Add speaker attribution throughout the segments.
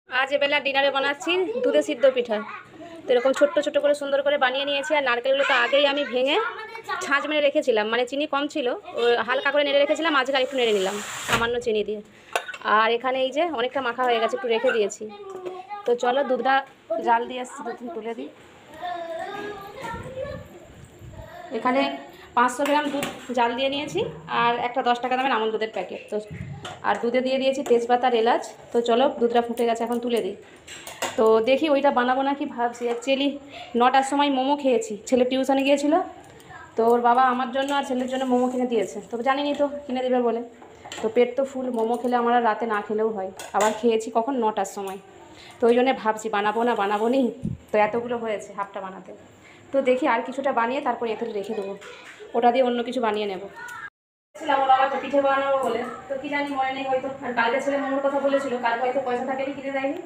Speaker 1: আজ এবেলা ডিনারে বানাচ্ছি দুধে সিদ্ধ পিঠা। তো এরকম ছোট্ট ছোট্ট করে সুন্দর করে বানিয়ে নিয়েছি। আর নারকেলগুলো তো আগেই আমি ভেঙে ছাঁচ মেরে রেখেছিলাম, মানে চিনি কম ছিল, হালকা করে নেড়ে রেখেছিলাম, আজকে আর একটু নেড়ে নিলাম সামান্য চিনি দিয়ে। আর এখানে এই যে অনেকটা মাখা হয়ে গেছে, একটু রেখে দিয়েছি। তো চলো দুধটা জাল দিয়ে আসছি, দুধ তুলে দিই। এখানে 500 গ্রাম দুধ জাল দিয়ে নিয়েছি, আর একটা 10 টাকা দামের আমুল দুধের প্যাকেট। তো আর দুধে দিয়ে দিয়েছি তেজপাতা, এলাচ। তো চলো দুধটা ফুটে গেছে, এখন তুলে দিই। তো দেখি ওইটা বানাবো নাকি ভাবছি। অ্যাকচুয়ালি 9টার সময় মোমো খেয়েছি, ছেলে টিউশনে গিয়েছিল, তো ওর বাবা আমার জন্য আর ছেলের জন্য মোমো কিনে দিয়েছে। তো জানিনি তো কিনে দেবে বলে, তো পেট তো ফুল, মোমো খেলে আমার আর রাতে না খেলেও হয়। আবার খেয়েছি কখন, 9টার সময়। তো ওই জন্যে ভাবছি বানাবো না বানাবো নি। তো এতগুলো হয়েছে হাফটা বানাতে। তো দেখি আর কিছুটা বানিয়ে তারপর এতে রেখে দেবো, ওটা দিয়ে অন্য কিছু বানিয়ে নেব। ছিলাম ওর বাবা তো পিঠে বানাবো বলে, তো কি জানি মনে নেই হয়তো। আর কালকে ছেলে মোমোর কথা বলেছিল, কালকে হয়তো পয়সা থাকেনি, কিনে দেয়নি,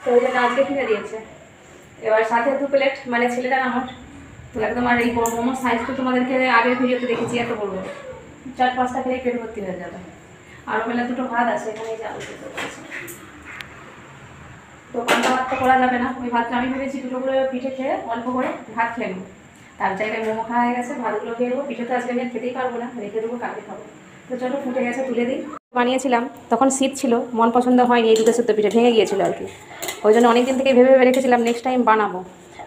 Speaker 1: তো ওই জন্য আজকে কিনে দিয়েছে। এবার সাথে 2 প্লেট, মানে ছেলেটা আমার তো একদম। আর এই মোমোর সাইজ তো তোমাদেরকে আগের ভিডিওতে দেখেছি, এত বড়, 4-5টা খেলে পেট ভর্তি হয়ে যাবে। আর বেলা 2টো ভাত আছে এখানে, যাবো তো পান্তা ভাত তো করা যাবে না। ওই ভাতটা আমি ভেবেছি 2টো করে পিঠে খেয়ে অল্প করে ভাত খেয়ে নেবো, তার জায়গায় মোমো খাওয়া হয়ে গেছে, ভাতগুলো খেয়ে নেবো। পিঠে তো আজকে আমি খেতেই পারবো না, রেখে দেবো, কালকে খাবো। তো চলো ফুটে গেছে, তুলে দিই। বানিয়েছিলাম তখন শীত ছিল, মন পছন্দ হয়নি, এই দুধের সিদ্ধ পিঠে ভেঙে গিয়েছিলো আর কি। ওই জন্য অনেক দিন থেকে ভেবে ভেবে রেখেছিলাম নেক্সট টাইম বানাবো।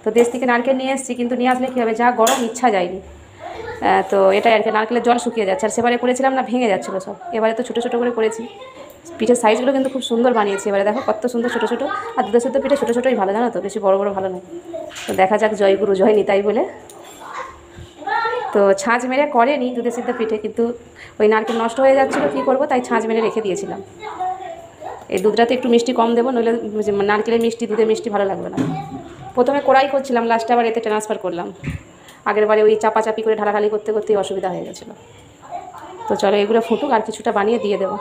Speaker 1: তো দেশ থেকে নারকেল নিয়ে এসেছি, কিন্তু নিয়ে আসলে কী হবে, যা গরম, ইচ্ছা যায়নি। তো এটাই আর কি, নারকেলের জল শুকিয়ে যাচ্ছে। আর সেবারে করেছিলাম না, ভেঙে যাচ্ছিলো সব। এবারে তো ছোটো ছোটো করে করেছি। পিঠের সাইজগুলো কিন্তু খুব সুন্দর বানিয়েছি। এবারে দেখো কত সুন্দর ছোটো ছোটো। আর দুধের সিদ্ধ পিঠে ছোটো ছোটোই ভালো, জানো তো, বেশি বড় বড় ভালো নয়। তো দেখা যাক, জয় গুরু জয় নিতাই বলে। তো ছাঁচ মেরে করেনি দুধের সিদ্ধ পিঠে, কিন্তু ওই নারকেল নষ্ট হয়ে যাচ্ছিলো, কী করবো, তাই ছাঁচ মেরে রেখে দিয়েছিলাম। এই দুধটাতে একটু মিষ্টি কম দেবো, নইলে নারকেলের মিষ্টি দুধের মিষ্টি ভালো লাগবে না। প্রথমে কড়াই করছিলাম, লাস্টে আবার এতে ট্রান্সফার করলাম। আগের বারে ওই চাপাচাপি করে ঢালাঢালি করতে করতেই অসুবিধা হয়ে গেছিলো। তো চলো এগুলো ফুটুক, আর কিছুটা বানিয়ে দিয়ে দেবো।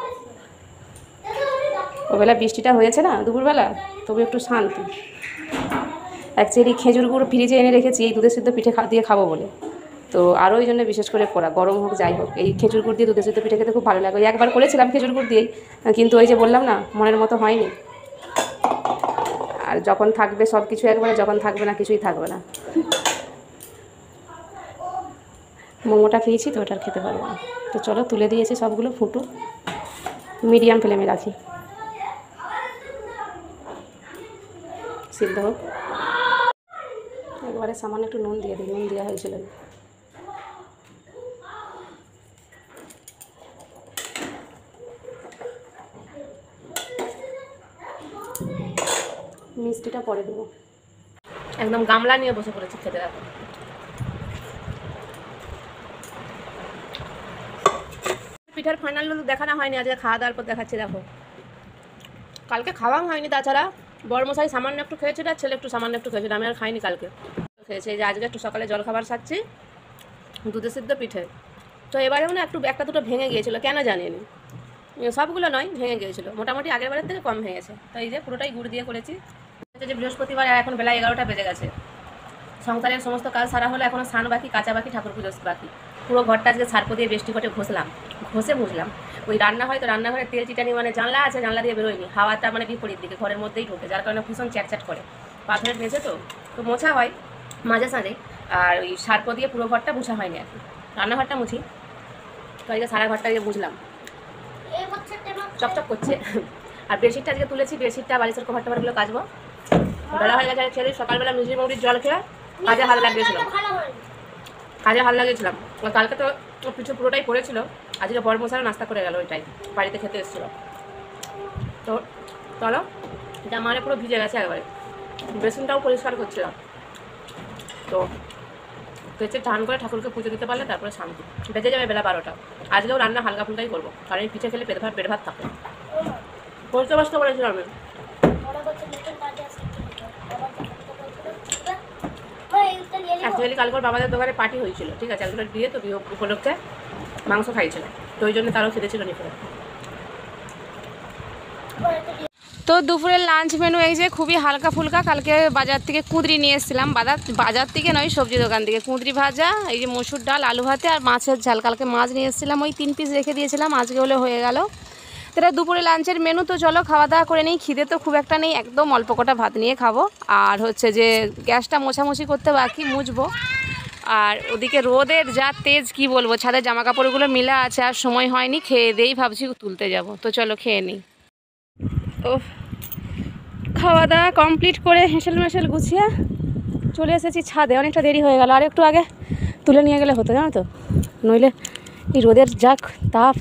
Speaker 1: ওবেলা বৃষ্টিটা হয়েছে না দুপুরবেলা, তবু একটু শান্তি। অ্যাকচুয়ালি খেজুর গুড় ফ্রিজে এনে রেখেছি এই দুধের সিদ্ধ পিঠে দিয়ে খাবো বলে। তো আরও ওই জন্য বিশেষ করে করা, গরম হোক যাই হোক, এই খেজুর গুড় দিয়ে দুধের সিদ্ধ পিঠে খেতে খুব ভালো লাগে। ওই একবার করেছিলাম খেজুর গুড় দিয়েই, কিন্তু ওই যে বললাম না, মনের মতো হয়নি। আর যখন থাকবে সব কিছু একবারে, যখন থাকবে না কিছুই থাকবে না। মোমোটা খেয়েছি তো ওটা খেতে পারবো না। তো চলো তুলে দিয়েছি সবগুলো, ফুটুক, মিডিয়াম ফ্লেমে রাখি, সিদ্ধ হোক। একবারে সামান্য একটু নুন দিয়ে দিই, নুন দেওয়া হয়েছিল। মিষ্টিটা পরে দেবো। একদম গামলা নিয়ে বসে পড়েছি খেতে। দেখো পিঠার ফাইনাল দেখানো হয়নি, আজকে খাওয়া দাওয়ার পর দেখাচ্ছি। দেখো কালকে খাওয়া হয়নি, তাছাড়া বড়মশাই সামান্য একটু খেয়েছিল, আর ছেলে একটু সামান্য একটু খেয়েছিল, আমি আর খাইনি কালকে। খেয়েছে যে আজকে একটু সকালে জলখাবার খাচ্ছি, দুধে সিদ্ধ পিঠে। তো এবারেও না একটু একটা দুটো ভেঙে গিয়েছিলো, কেন জানিনি, সবগুলো নয়, ভেঙে গিয়েছিলো মোটামুটি, আগের বারের থেকে কম ভেঙেছে। তো এই যে পুরোটাই গুড় দিয়ে করেছি। যে বৃহস্পতিবার, এখন বেলা 11টা বেজে গেছে। সংসারের সমস্ত কাজ সারা হলো, এখনও স্নান বাকি, কাঁচা বাকি, ঠাকুর পুজো বাকি। পুরো ঘরটা আজকে সার্প দিয়ে বেষ্টি করে ঘষে বুঝলাম। ওই রান্না হয় তো রান্নাঘরে তেল চিটানি, মানে জানলা আছে, জানলা দিয়ে বেরোয়নি, হাওয়াটা মানে বিপরীত দিকে ঘরের মধ্যেই ঢোকে, যার কারণে ভীষণ চ্যাটচ্যাট করে। পাথরের মেঝে তো মোছা হয় মাঝে সাঝে, আর ওই সার্প দিয়ে পুরো ঘরটা মুছা হয়নি আর কি। রান্নাঘরটা মুছি, তো আজকে সারা ঘরটা দিয়ে বুঝলাম, চকচক করছে। আর বেডশিটটা আজকে তুলেছি, বেডশিটটা বালিশের কভার টভারগুলো কাচবো। বেলা হয়ে গেছে, ছেলে সকালবেলা মিষ্টি মুড়ির জল খেয়ে কাজে হাল লাগিয়েছিলাম, কালকে তো পিছু পুরোটাই পড়েছিল। আজকে বড় মশারা নাস্তা করে গেল, ওইটাই বাড়িতে খেতে এসেছিলো। তো চলো, জামা মানে পুরো ভিজে গেছে একবারে, বেসিনটাও পরিষ্কার করছিলাম। তো পেঁচে টান করে ঠাকুরকে পুজো দিতে পারলে তারপরে শান্তি। বেজে যাবে বেলা 12টা। আজকেও রান্না হালকা ফুলকাই করবো, কারণ এই পিঠে খেলে পেট ভাত থাকে। বসতে বসতে বলেছিলাম আমি, অ্যাকচুয়ালি কালকে বাবাদের দোকানে পার্টি হয়েছিল, ঠিক আছে, একজনের বিয়ে, তো বিয়ে উপলক্ষে মাংস খাইছিল, তো ওই জন্য তারও খেতে ছিল নিপুরে। তো দুপুরের লাঞ্চ মেনু এই যে খুবই হালকা ফুলকা। কালকে বাজার থেকে কুঁদরি নিয়ে এসেছিলাম, বাজার থেকে নয়, সবজি দোকান থেকে। কুঁদরি ভাজা, এই যে মসুর ডাল, আলু ভাতে, আর মাছের ঝাল। কালকে মাছ নিয়ে এসেছিলাম, ওই 3 পিস রেখে দিয়েছিলাম, আজকে হলে হয়ে গেল। তাহলে দুপুরে লাঞ্চের মেনু তো চলো খাওয়া দাওয়া করে নেই, খিদে তো খুব একটা নেই, একদম অল্প কটা ভাত নিয়ে খাবো। আর হচ্ছে যে গ্যাসটা মোছামুছি করতে বাকি, মুছবো। আর ওদিকে রোদের যা তেজ কি বলবো, ছাদের জামা কাপড়গুলো মিলা আছে, আর সময় হয়নি, খেয়ে দিয়েই ভাবছি তুলতে যাব। তো চলো খেয়ে নিই। ও খাওয়া দাওয়া কমপ্লিট করে হেঁসেল মেশেল গুছিয়ে চলে এসেছি ছাদে। অনেকটা দেরি হয়ে গেল, আর একটু আগে তুলে নিয়ে গেলে হতো, জানো তো, নইলে এই রোদের যাক তাপ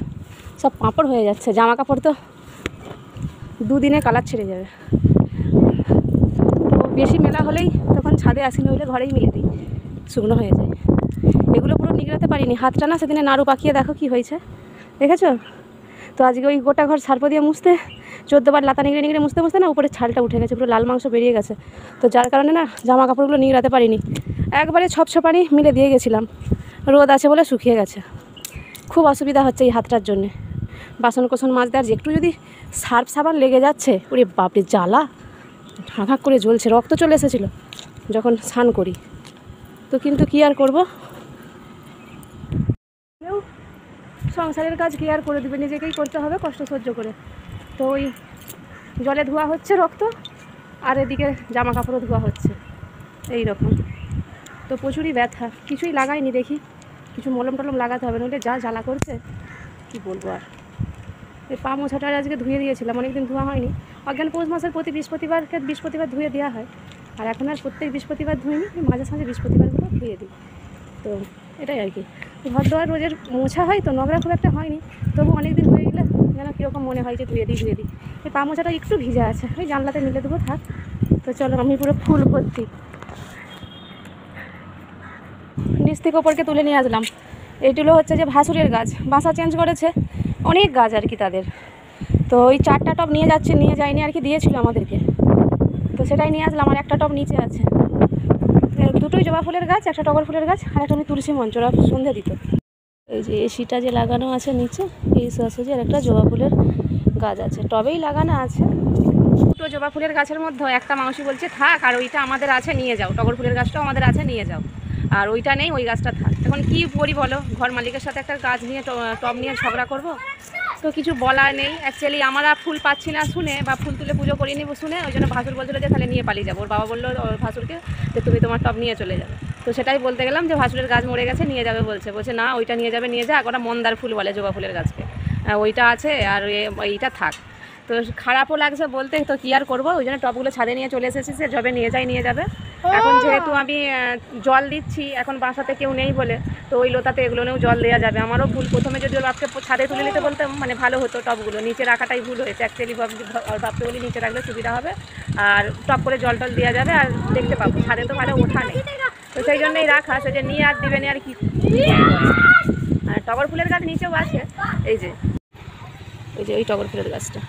Speaker 1: সব পাঁপড় হয়ে যাচ্ছে। জামা কাপড় তো দুদিনে কালার ছেড়ে যাবে। তো বেশি মেলা হলেই তখন ছাদে আসি, নইলে ঘরেই মিলে দিই, শুকনো হয়ে যায়। এগুলো পুরো নিগড়াতে পারিনি, হাতটা না সেদিনে নাড়ু পাকিয়ে দেখো কি হয়েছে, দেখেছো তো। আজকে ওই গোটা ঘর সার্প দিয়ে মুছতে 14 বার লাতা নিগড়ে নিগড়ে মুছতে মুছতে না উপরে ছালটা উঠে গেছে, পুরো লাল মাংস বেরিয়ে গেছে। তো যার কারণে না জামা কাপড়গুলো নিগড়াতে পারিনি, একবারে ছপছপানি মিলে দিয়ে গেছিলাম। রোদ আছে বলে শুকিয়ে গেছে। খুব অসুবিধা হচ্ছে এই হাতটার জন্যে। বাসন কোসন মাজতে আর একটু যদি সার্ফ সাবান লেগে যাচ্ছে, ওরে বাপরে জ্বালা, হাঁক করে জ্বলছে, রক্ত চলে এসেছিলো যখন স্নান করি। তো কিন্তু কী আর করবো, সংসারের কাজ কি আর করে দেবে, নিজেকেই করতে হবে কষ্ট সহ্য করে। তো ওই জলে ধোয়া হচ্ছে রক্ত, আর এদিকে জামা কাপড়ও ধোয়া হচ্ছে, এই রকম। তো প্রচুরই ব্যথা, কিছুই লাগাইনি, দেখি কিছু মলম টলম লাগাতে হবে, নইলে যা জ্বালা করছে কি বলবো। আর এই পা মোছাটা আজকে ধুয়ে দিয়েছিলাম, অনেকদিন ধোয়া হয়নি। অজ্ঞান পৌষ মাসের প্রতি বৃহস্পতিবার ধুয়ে দেওয়া হয়, আর এখন আর প্রত্যেক বৃহস্পতিবার ধুইনি, মাঝে সাঝে বৃহস্পতিবারগুলো ধুয়ে দিই। তো এটাই আর কি। ঘর দোয়ার রোজের মোছা হয় তো, নোংরা খুব একটা হয়নি, তবু অনেক দিন হয়ে গেলে যেন কীরকম মনে হয় যে ধুয়ে দিই। এই পা মোছাটা একটু ভিজা আছে, ওই জানলাতে মিলে দেবো, থাক। তো চলো, আমি পুরো ফুল ভর্তি নিচ থেকে ওপরকে তুলে নিয়ে আসলাম। এইগুলো হচ্ছে যে ভাসুরের গাছ, বাসা চেঞ্জ করেছে, অনেক গাছ আর কি তাদের। তো ওই 4টা টব নিয়ে যায়নি আর কি, দিয়েছিল আমাদেরকে, তো সেটাই নিয়ে আসলাম। আর একটা টব নিচে আছে, দুটোই জবা ফুলের গাছ, একটা টগর ফুলের গাছ, আর একটা আমি তুলসী মঞ্চ, ওরা সন্ধে দিত। এই যে এসিটা যে লাগানো আছে নিচে, এই সোসাইটি, আর একটা জবা ফুলের গাছ আছে, টবেই লাগানো আছে। দুটো জবা ফুলের গাছের মধ্যে একটা মাউসি বলছে থাক, আর ওইটা আমাদের আছে নিয়ে যাও, টগর ফুলের গাছটাও আমাদের আছে নিয়ে যাও, আর ওইটা নেই, ওই গাছটা থাক। এখন কী করি বলো, ঘর মালিকের সাথে একটা গাছ নিয়ে টব নিয়ে ঝগড়া করব? তো কিছু বলার নেই। অ্যাকচুয়ালি আমরা ফুল পাচ্ছি না শুনে, বা ফুল তুলে পুজো করিয়ে নিব শুনে, ওই জন্য ভাসুর বলছিল যে তাহলে নিয়ে পালিয়ে যাবো। ওর বাবা বললো ওর ভাসুরকে যে তুমি তোমার টব নিয়ে চলে যাবে। তো সেটাই বলতে গেলাম যে ভাসুরের গাছ মরে গেছে, নিয়ে যাবে বলছে না ওইটা নিয়ে যাবে, নিয়ে যা। ওটা মন্দার ফুল বলে জবা ফুলের গাছকে, ওইটা আছে, আর এইটা থাক। তো খারাপও লাগছে বলতে, তো কী আর করবো, ওই জন্য টবগুলো ছাদে নিয়ে চলে এসেছি, সে যবে নিয়ে যাবে। এখন যেহেতু আমি জল দিচ্ছি, এখন বাসাতে কেউ নেই বলে, তো ওই লোতাতে এগুলোনেও জল দেওয়া যাবে। আমারও ভুল, প্রথমে যদি বাপকে ছাদে তুলে নিতে বলতে মানে ভালো হতো, টবগুলো নিচে রাখাটাই ভুল হয়েছে। অ্যাকচুয়ালি ভাবতে বলি নিচে রাখলে সুবিধা হবে, আর টপ করে জল টল দেওয়া যাবে, আর দেখতে পাবো। ছাদে তো ভালো ওঠা নেই, তো সেই জন্যই রাখা, সে যে নিয়ে আর দেবে না আর কি। আর টগর ফুলের গাছ নিচেও আছে, এই যে ওই টগর ফুলের গাছটা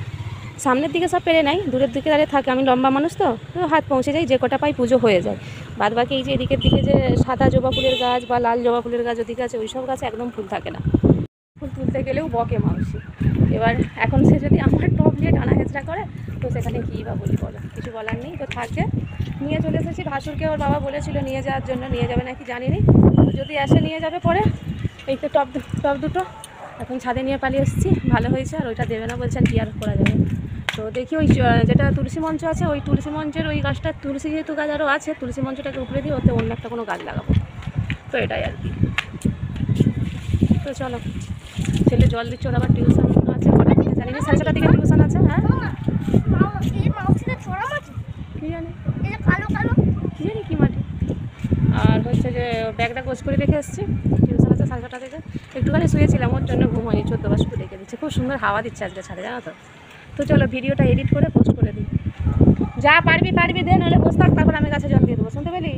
Speaker 1: সামনের দিকে সব পেরে নাই, দূরের দিকে দাঁড়িয়ে থাকে। আমি লম্বা মানুষ তো হাত পৌঁছে যাই, যে কটা পাই পুজো হয়ে যায়। বাদ বাকি এই যে এদিকের দিকে যে সাদা জবা ফুলের গাছ বা লাল জবা ফুলের গাছ ওদিকে আছে, ওই সব গাছে একদম ফুল থাকে না, ফুল তুলতে গেলেও বকে মাউসি। এবার এখন সে যদি আমার টপ নিয়ে টানা হেঁচড়া করে, তো সেখানে কী বা বলি বলো, কিছু বলার নেই। তো থাকে, নিয়ে চলে এসেছি। ভাসুরকে ওর বাবা বলেছিল নিয়ে যাওয়ার জন্য, নিয়ে যাবে নাকি জানি নি, যদি আসে নিয়ে যাবে পরে। এই তো টপ দুটো এখন ছাদে নিয়ে পালিয়ে এসেছি, ভালো হয়েছে। আর ওইটা দেবে না বলছেন, কি আর করা যাবে। তো দেখি ওই যেটা তুলসী মঞ্চ আছে, ওই তুলসী মঞ্চের ওই গাছটা, তুলসী যেহেতু গাছ আরও আছে, তুলসী মঞ্চটাকে উপরে দিয়ে ওতে অন্য একটা কোনো গাছ লাগাবো। তো এটাই আর কি। তো চলো, ছেলে জল দিচ্ছে, ওর আবার টিউশন আছে, ওটা থেকে জানি না, 7:30 থেকে টিউশন আছে। হ্যাঁ কী জানি কী মাটি। আর হচ্ছে যে ব্যাগটা গোছ করে রেখে এসেছি, টিউশন আছে 7:30 থেকে। একটুখানি শুয়েছিলাম, ওর জন্য ঘুম হয়নি, 14 বার শুধু রেখে দিচ্ছে। খুব সুন্দর হাওয়া দিচ্ছে আজকে ছাড়ে, জানো তো। তো চলো ভিডিওটা এডিট করে পোস্ট করে দিই, যা পারবি দে, নাহলে বসে থাক, তারপর আমি গাছে জল দিয়ে দেবো, শুনতে পেলি।